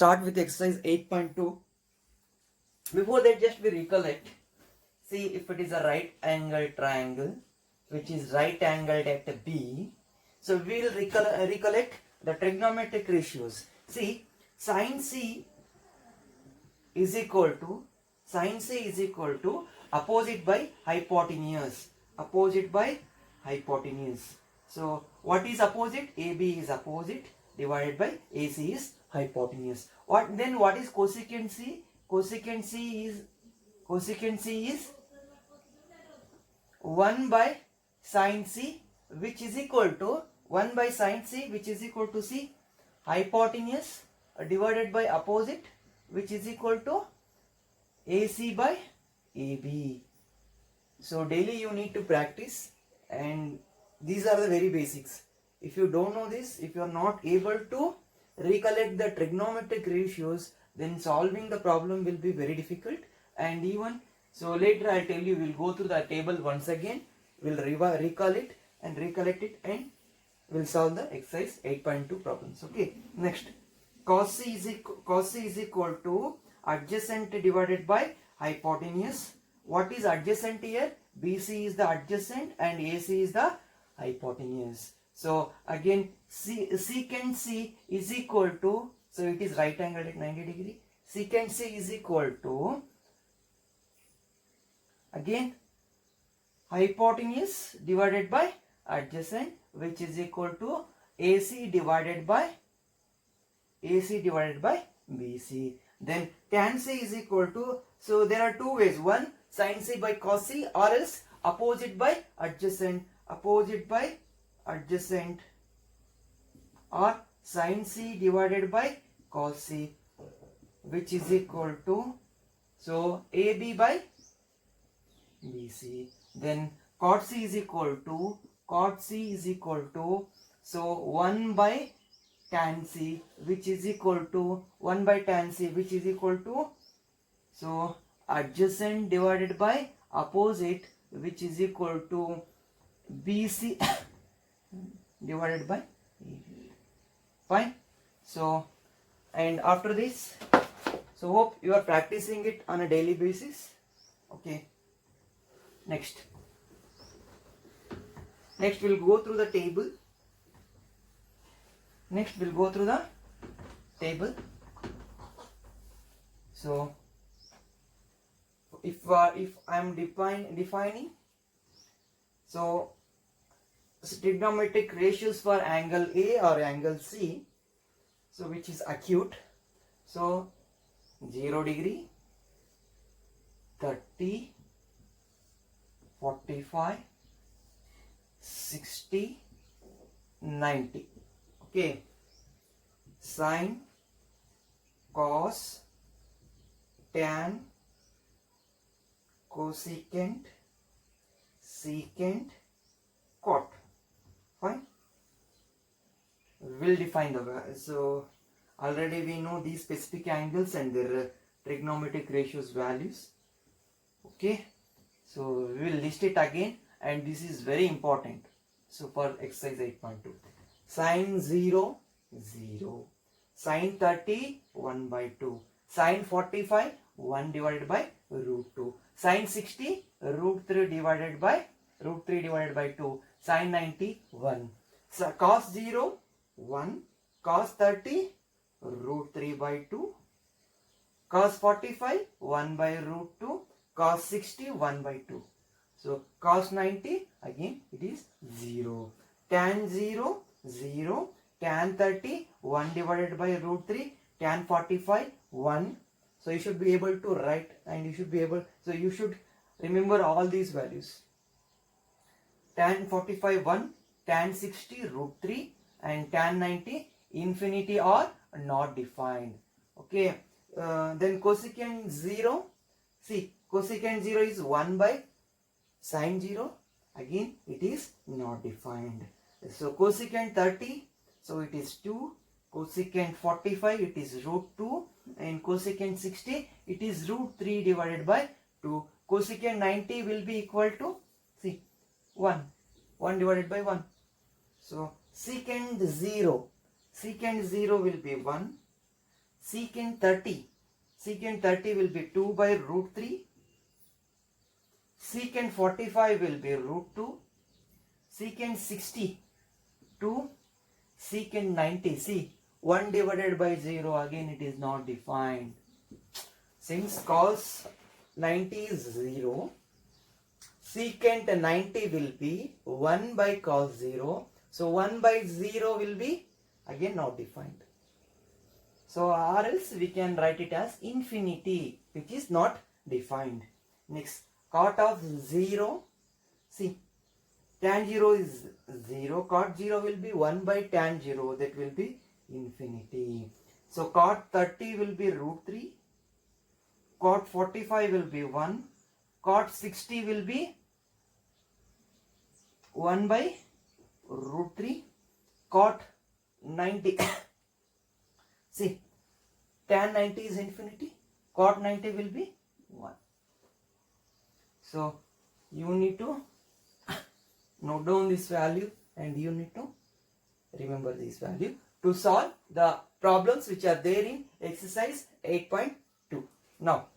Start with exercise 8.2. Before that, just we recollect. See if it is a right angle triangle which is right angled at B. So we will recollect the trigonometric ratios. See, sin C is equal to opposite by hypotenuse. Opposite by hypotenuse. So what is opposite? AB is opposite divided by AC is hypotenuse. What is cosecant C? Cosecant C is 1 by sin C, which is equal to 1 by sin C, which is equal to C hypotenuse divided by opposite, which is equal to AC by AB. So daily you need to practice, and these are the very basics. If you don't know this, if you are not able to recollect the trigonometric ratios, then solving the problem will be very difficult. And even so, later I'll tell you, we'll go through the table once again, we'll recall it and recollect it, and we'll solve the exercise 8.2 problems. Okay, next, cos C is equal to adjacent divided by hypotenuse. What is adjacent here? BC is the adjacent and AC is the hypotenuse. So again, secant C is equal to, so it is right angled at 90 degree. Secant C is equal to, again, hypotenuse divided by adjacent, which is equal to AC divided by BC. Then tan C is equal to, so there are two ways. One, sin C by cos C, or else opposite by adjacent, or sin C divided by cos C, which is equal to, so AB by BC. Then cot C is equal to, so 1 by tan C, which is equal to, so adjacent divided by opposite, which is equal to BC divided by AB. Fine. So, and after this, so hope you are practicing it on a daily basis. Okay. Next we'll go through the table. So if I am defining, so trigonometric ratios for angle A or angle C, so which is acute, so 0 degree, 30, 45, 60, 90. Okay, sine, cos, tan, cosecant, secant, cot. Fine. We'll define the, so already we know these specific angles and their trigonometric ratios values. Okay, so we will list it again, and this is very important. So for exercise 8.2, sin 0, 0, sin 30, 1 by 2, sin 45, 1 divided by root 2, sin 60, root 3 divided by 2, sin 90, 1, so cos 0, 1, cos 30, root 3 by 2, cos 45, 1 by root 2, cos 60, 1 by 2. So cos 90, again it is 0. Tan 0, 0. Tan 30, 1 divided by root 3. Tan 45, 1. So you should be able to write, and you should be able, so you should remember all these values. Tan 45, 1. Tan 60, root 3. And tan 90, infinity or not defined. Okay. Then cosecant 0. See, cosecant 0 is 1 by sin 0, again it is not defined. So cosecant 30, so it is 2, cosecant 45, it is root 2, and cosecant 60, it is root 3 divided by 2. Cosecant 90 will be equal to, see, 1 divided by 1. So secant 0 will be 1, secant 30. Secant 30 will be 2 by root 3. Secant 45 will be root 2. Secant 60, 2. Secant 90. See, 1 divided by 0, again it is not defined. Since cos 90 is 0, secant 90 will be 1 by cos 0. So 1 by 0 will be again not defined. So or else we can write it as infinity, which is not defined. Next, cot of 0. See, tan 0 is 0. Cot 0 will be 1 by tan 0. That will be infinity. So cot 30 will be root 3. Cot 45 will be 1. Cot 60 will be 1 by root 3. Cot 90. See, tan 90 is infinity. Cot 90 will be 1. So you need to note down this value and you need to remember this value to solve the problems which are there in exercise 8.2. Now,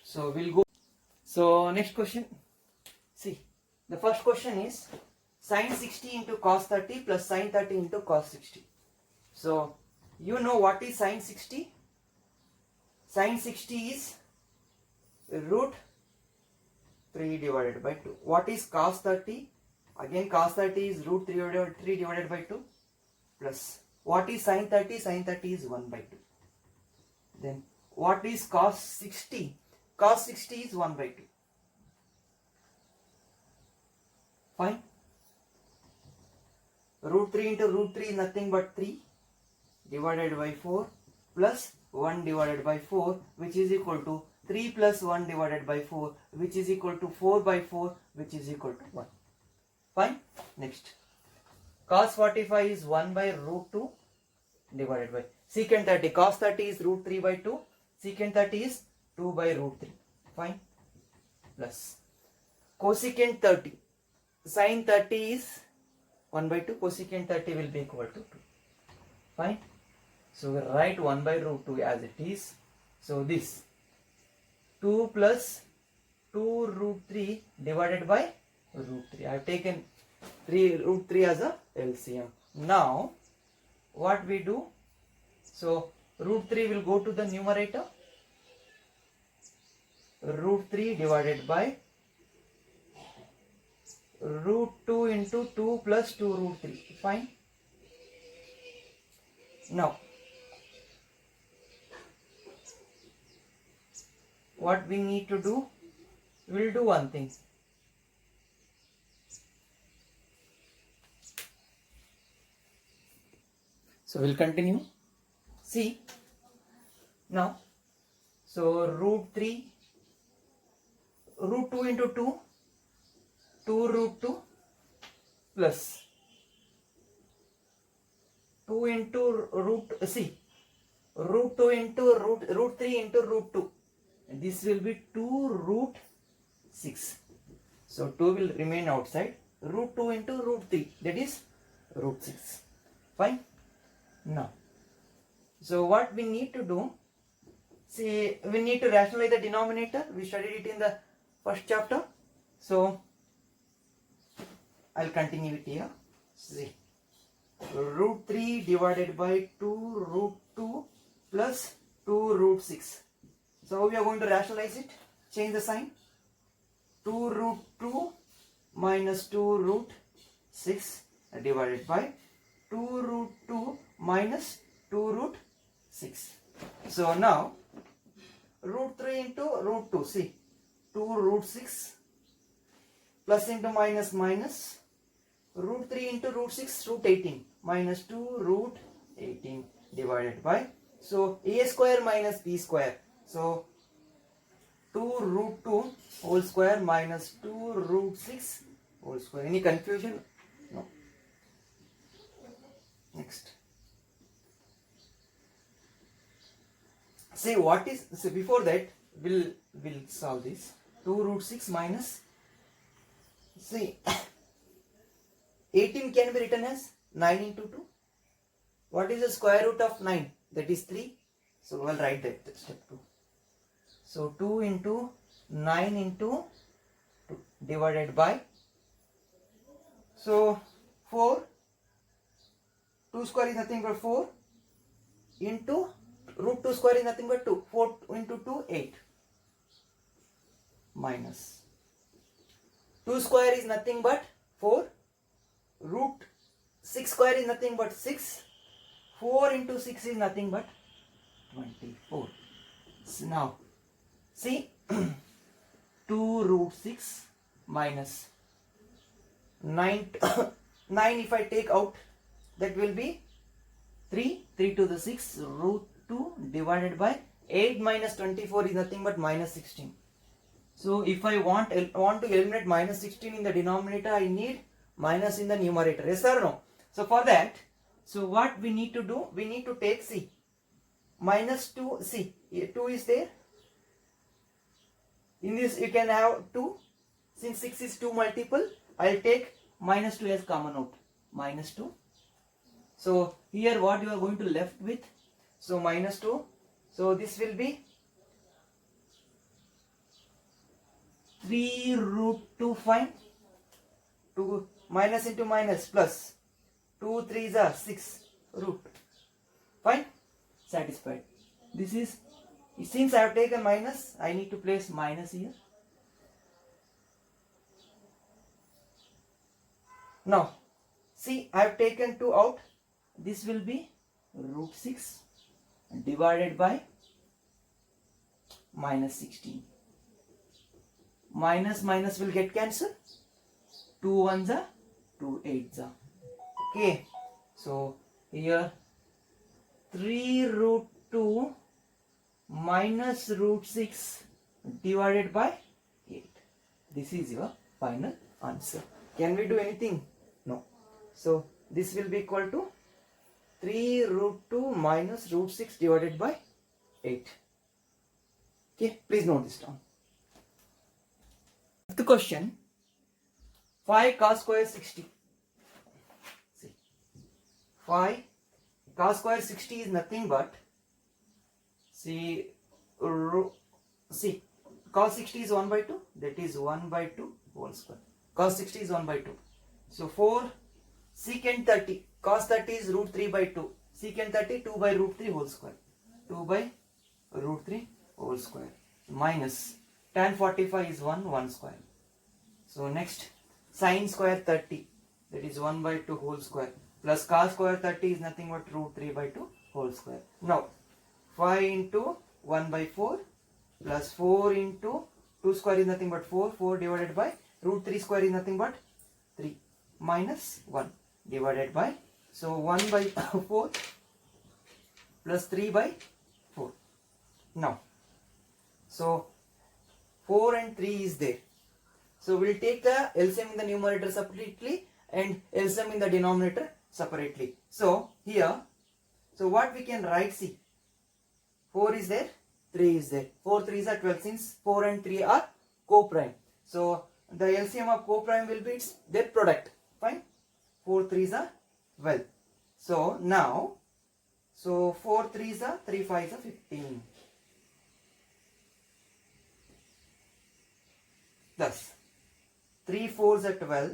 so we'll go. So next question. See, the first question is sin 60 into cos 30 plus sin 30 into cos 60. So you know what is sin 60? Sin 60 is root 3 divided by 2. What is cos 30? Again cos 30 is root 3 divided by 2 plus. What is sin 30? Sin 30 is 1 by 2. Then what is cos 60? Cos 60 is 1 by 2. Fine. Root 3 into root 3 is nothing but 3 divided by 4 plus 1 divided by 4, which is equal to 3 plus 1 divided by 4, which is equal to 4 by 4, which is equal to 1. Fine. Next, cos 45 is 1 by root 2 divided by secant 30. Cos 30 is root 3 by 2. Secant 30 is 2 by root 3. Fine. Plus cosecant 30. Sin 30 is 1 by 2. Cosecant 30 will be equal to 2. Fine. So we write 1 by root 2 as it is. So this 2 plus 2 root 3 divided by root 3. I have taken root 3 as a LCM. Now what we do? So root 3 will go to the numerator. Root 3 divided by root 2 into 2 plus 2 root 3. Fine. Now what we need to do? We'll do one thing. So we'll continue. See now. So root 3, root 2 into 2, 2 root 2 plus 2 into root, see, root 2 into root 3 into root 2. And this will be 2 root 6. So 2 will remain outside. Root 2 into root 3, that is root 6. Fine. Now, so what we need to do? See, we need to rationalize the denominator. We studied it in the first chapter. So I'll continue it here. See, root 3 divided by 2 root 2 plus 2 root 6. So how we are going to rationalize it? Change the sign. 2 root 2 minus 2 root 6 divided by 2 root 2 minus 2 root 6. So now root 3 into root 2. See, 2 root 6 plus into minus minus root 3 into root 6 root 18 minus 2 root 18 divided by, so a square minus b square. So 2 root 2 whole square minus 2 root 6 whole square. Any confusion? No. Next. Say what is, so before that we'll solve this. 2 root 6 minus, see, 18 can be written as 9 into 2. What is the square root of 9? That is 3. So we'll write that step 2. So 2 into 9 into 2 divided by, so 4, 2 square is nothing but 4 into root 2 square is nothing but 2. 4 into 2, 8 minus 2 square is nothing but 4, root 6 square is nothing but 6, 4 into 6 is nothing but 24. So now see 2 root 6 minus 9, 9 if I take out, that will be 3 to the 6 root 2 divided by 8 minus 24 is nothing but minus 16. So if I want to eliminate minus 16 in the denominator, I need minus in the numerator. Yes or no? So for that, so what we need to do, we need to take C. Minus 2, C, 2 is there. In this you can have 2. Since 6 is 2 multiple, I will take minus 2 as common out. Minus 2. So here what you are going to left with? So minus 2. So this will be 3 root 2 fine. 2 minus into minus plus 2 3s are 6 root. Fine. Satisfied. This is, since I have taken minus, I need to place minus here. Now see, I have taken 2 out. This will be root 6 divided by minus 16. Minus minus will get cancelled. 2 1s are 2 8s are. Okay. So here 3 root 2 minus root 6 divided by 8. This is your final answer. Can we do anything? No. So this will be equal to 3 root 2 minus root 6 divided by 8. Okay, please note this down. The question, 5 cos square 60. See, 5 cos square 60 is nothing but, see, cos 60 is 1 by 2, that is 1 by 2 whole square. Cos 60 is 1 by 2. So 4 secant 30, cos 30 is root 3 by 2, secant 30 2 by root 3 whole square, 2 by root 3 whole square, minus tan 45 is 1 square. So next, sin square 30, that is 1 by 2 whole square, plus cos square 30 is nothing but root 3 by 2 whole square. Now 5 into 1 by 4 plus 4 into 2 square is nothing but 4, 4 divided by root 3 square is nothing but 3 minus 1 divided by, so 1 by 4 plus 3 by 4. Now, so 4 and 3 is there. So we will take the LCM in the numerator separately and LCM in the denominator separately. So here, so what we can write, see, 4 is there, 3 is there. 4 3s are 12, since 4 and 3 are co-prime. So the LCM of co-prime will be its their product. Fine. 4 3s are 12. So now, so 4 3s are 3 5s are 15. Thus 3 4s are 12.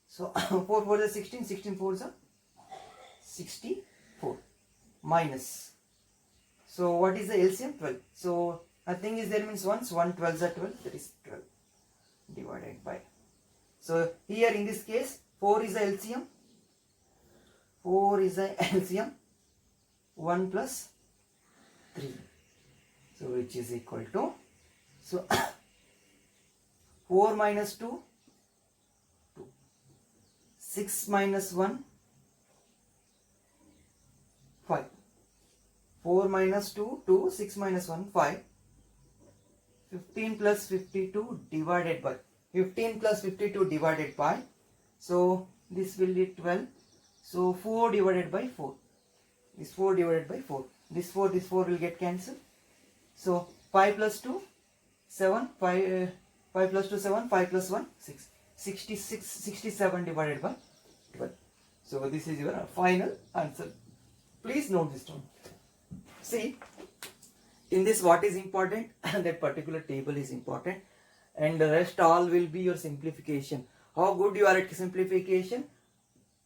So 4 4s are 16, 16 4s are 64 minus. So what is the LCM? 12. So nothing is there means once 1 12s are 12, that is 12 divided by. So here in this case 4 is the LCM. 4 is the LCM. 1 plus 3. So which is equal to, so 4 minus 2, 2. 6 minus 1, 5. 4 minus 2, 2. 6 minus 1, 5. 15 plus 52 divided by, 15 plus 52 divided by, so this will be 12. So 4 divided by 4. This 4 divided by 4. This 4 will get cancelled. So 5 plus 2, 7. 5 plus 2, 7. 5 plus 1, 6. 67 divided by 12. So this is your final answer. Please note this down. See, in this what is important? That particular table is important, and the rest all will be your simplification. How good you are at simplification,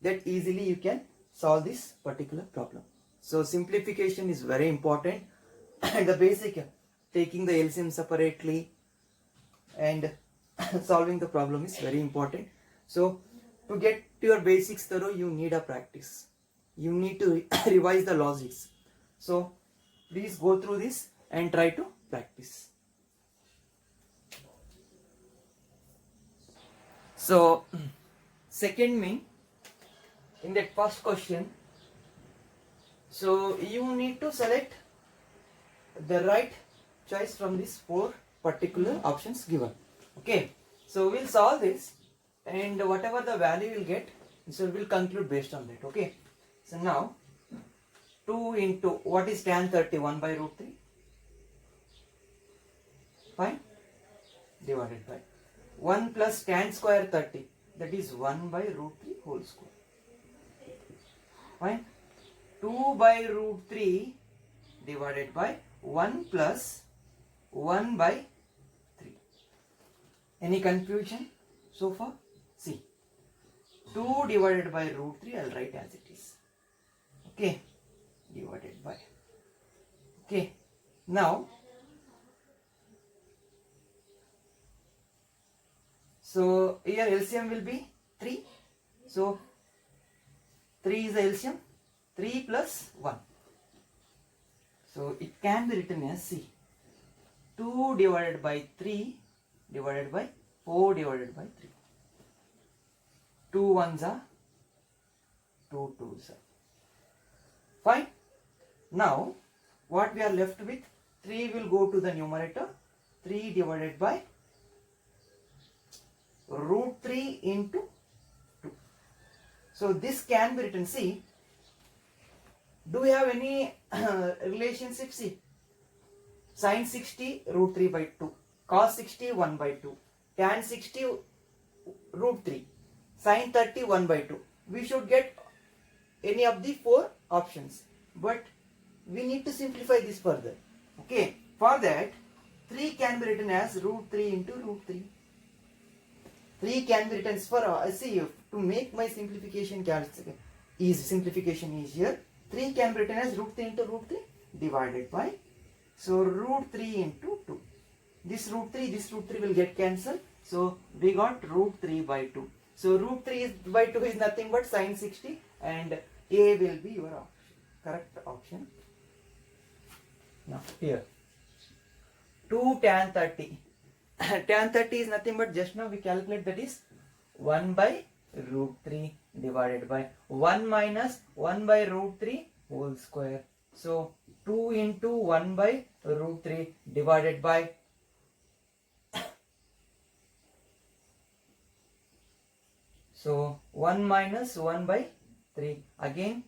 that easily you can solve this particular problem. So simplification is very important, and the basic, taking the LCM separately and solving the problem is very important. So to get your basics thorough, you need a practice. You need to revise the logics. So please go through this and try to practice. So second mean, in that first question, so you need to select the right choice from these 4 particular options given. Okay, so we'll solve this, and whatever the value we'll get, so we'll conclude based on that. Okay, so now 2 into what is tan 30? 1 by root 3. Fine, divided by 1 plus tan square 30, that is 1 by root 3 whole square. Fine, 2 by root 3 divided by 1 plus 1 by 3. Any confusion so far? See, 2 divided by root 3, I'll write as it is. Okay, divided by. Okay, now, so here LCM will be 3. So 3 is the LCM, 3 plus 1. So it can be written as, see, 2 divided by 3 divided by 4 divided by 3. 2 ones are 2 twos are. Fine. Now what we are left with, 3 will go to the numerator, 3 divided by root 3 into 2. So this can be written, see, do we have any relationship? See, sin 60 root 3 by 2, cos 60 1 by 2, tan 60 root 3, sin 30 1 by 2. We should get any of the 4 options, but we need to simplify this further. Okay, for that 3 can be written as root 3 into root 3. 3 can be written for, see, to make my simplification easier, 3 can be written as root 3 into root 3 divided by, so root 3 into 2. This root 3 will get cancelled. So we got root 3 by 2. So root 3 by 2 is nothing but sin 60, and A will be your option, correct option. Now here 2 tan 30. Tan 30 is nothing but, just now we calculate, that is 1 by root 3 divided by 1 minus 1 by root 3 whole square. So 2 into 1 by root 3 divided by so 1 minus 1 by 3, again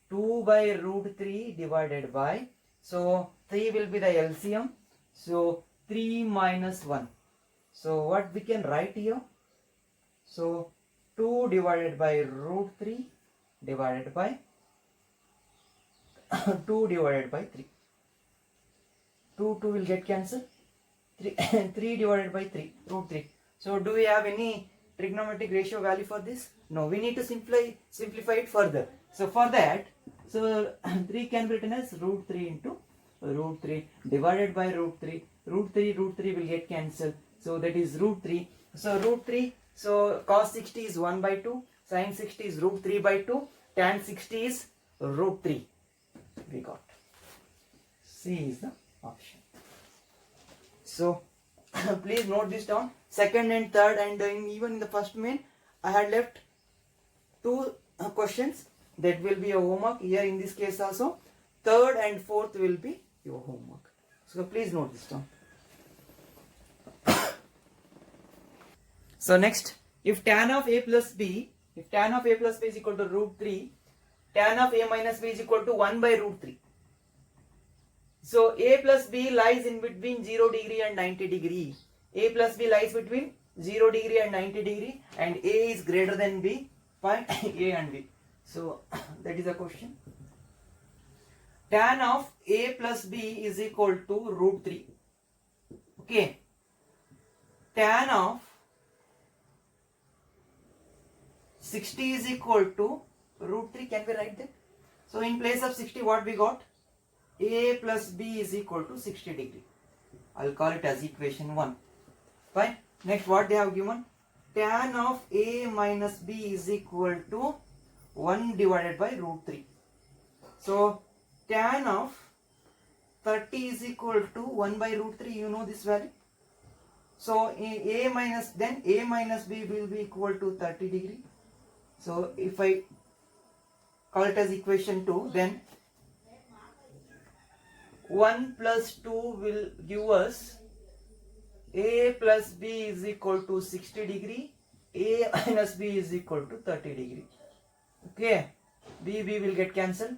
2 by root 3 divided by, so 3 will be the LCM, so 3 minus 1. So what we can write here? So 2 divided by root 3 divided by 2 divided by 3. 2 will get cancelled. 3 divided by 3, root 3. So do we have any trigonometric ratio value for this? No, we need to simplify it further. So for that, so 3 can be written as root 3 into root 3 divided by root 3. Root 3 will get cancelled. So that is root 3. So root 3, so cos 60 is 1 by 2, sin 60 is root 3 by 2, tan 60 is root 3. We got. C is the option. So please note this down. Second and third, and even in the first main, I had left 2 questions that will be a homework. Here in this case also, third and fourth will be your homework. So please note this down. So next, if tan of a plus b is equal to root 3, tan of a minus b is equal to 1 by root 3. So a plus b lies in between 0 degree and 90 degree. A plus b lies between 0 degree and 90 degree, and A is greater than B. Find A and B. So that is the question. Tan of A plus B is equal to root 3. Okay. Tan of 60 is equal to root 3. Can we write that? So in place of 60, what we got? A plus B is equal to 60 degree. I'll call it as equation 1. Fine. Next, what they have given? Tan of A minus B is equal to 1 divided by root 3. So tan of 30 is equal to 1 by root 3. You know this value. So A minus B will be equal to 30 degree. So if I call it as equation 2, then 1 plus 2 will give us A plus B is equal to 60 degree. A minus B is equal to 30 degree. Okay. B will get cancelled.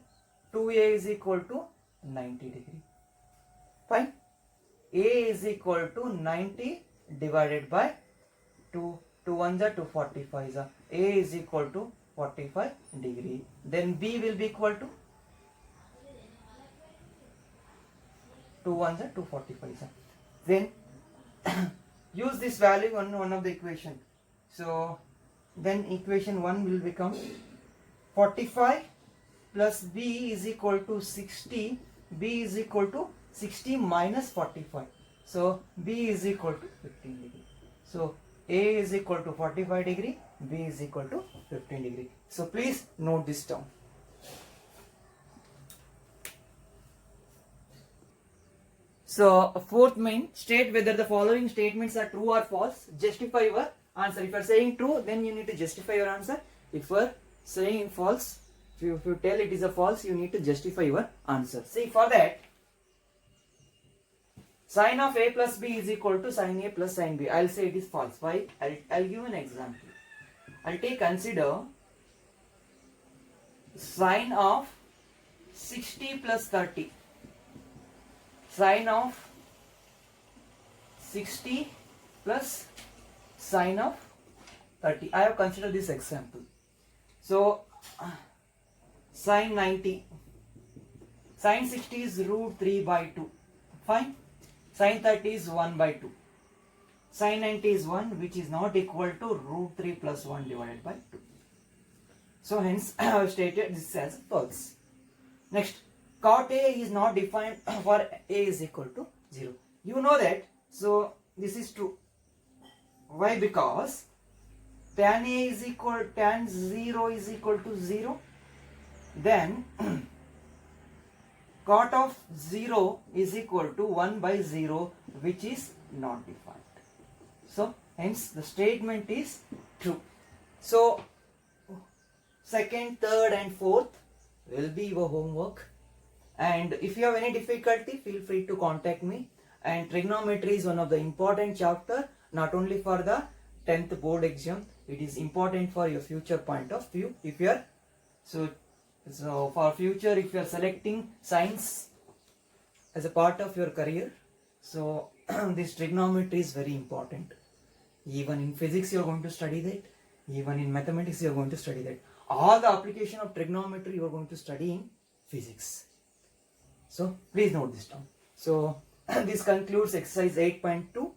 2A is equal to 90 degree. Fine. A is equal to 90 divided by 2. 2 ones are 245. A is equal to 45 degree. Then B will be equal to 2 ones are 245. Then use this value on one of the equation. So then equation 1 will become 45 plus B is equal to 60. B is equal to 60 minus 45. So B is equal to 15 degree. So A is equal to 45 degree. B is equal to 15 degree. So please note this down. So fourth main, state whether the following statements are true or false. Justify your answer. If you are saying true, then you need to justify your answer. If you are saying false, if you tell it is a false, you need to justify your answer. See, for that, sin of A plus B is equal to sin A plus sin B. I'll say it is false. Why? I'll give an example. I'll consider sin of 60 plus 30. Sin of 60 plus sin of 30. I have considered this example. So sin 90. Sin 60 is root 3 by 2. Fine. Sin 30 is 1 by 2. Sin 90 is 1, which is not equal to root 3 plus 1 divided by 2. So hence I have stated this as false. Next, cot A is not defined for A is equal to 0. You know that. So this is true. Why? Because tan A is equal, tan 0 is equal to 0. Then cot of 0 is equal to 1 by 0, which is not defined. So hence the statement is true. So second, third and fourth will be your homework. And if you have any difficulty, feel free to contact me. And trigonometry is one of the important chapter, not only for the 10th board exam. It is important for your future point of view. If you are so for future, if you are selecting science as a part of your career, so this trigonometry is very important. Even in physics you are going to study that. Even in mathematics you are going to study that. All the application of trigonometry you are going to study in physics. So please note this down. So this concludes exercise 8.2.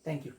Thank you.